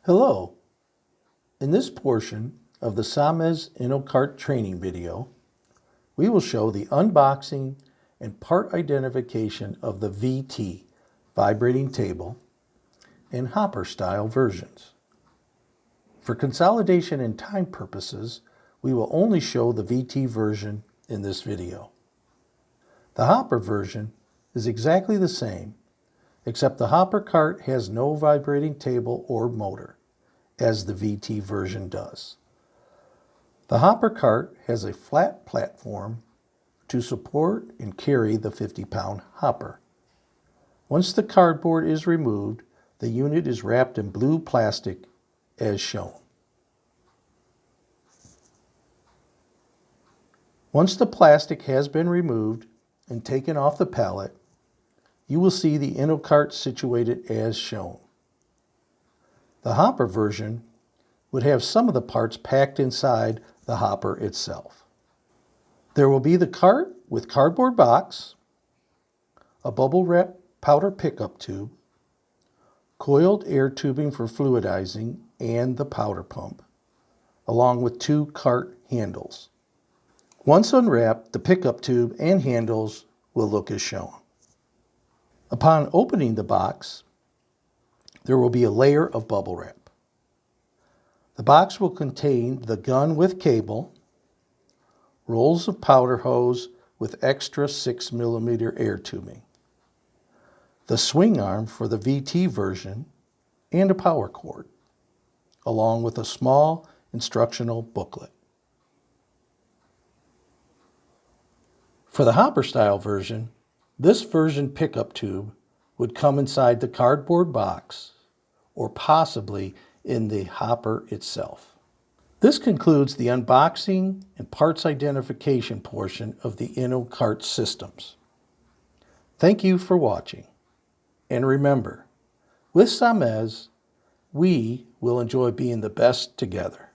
Hello. In this portion of the Samez Inocart training video, we will show the unboxing and part identification of the VT vibrating table and hopper style versions. For consolidation and time purposes, we will only show the VT version in this video. The hopper version is exactly the same, except the hopper cart has no vibrating table or motor, as the VT version does. The hopper cart has a flat platform to support and carry the 50-pound hopper. Once the cardboard is removed, the unit is wrapped in blue plastic as shown. Once the plastic has been removed and taken off the pallet, you will see the Inocart situated as shown. The hopper version would have some of the parts packed inside the hopper itself. There will be the cart with cardboard box, a bubble wrap powder pickup tube, coiled air tubing for fluidizing, and the powder pump, along with 2 cart handles. Once unwrapped, the pickup tube and handles will look as shown. Upon opening the box, there will be a layer of bubble wrap. The box will contain the gun with cable, rolls of powder hose with extra 6mm air tubing, the swing arm for the VT version, and a power cord, along with a small instructional booklet. For the hopper style version, this version pickup tube would come inside the cardboard box or possibly in the hopper itself. This concludes the unboxing and parts identification portion of the Inocart systems. Thank you for watching. And remember, with Samez, we will enjoy being the best together.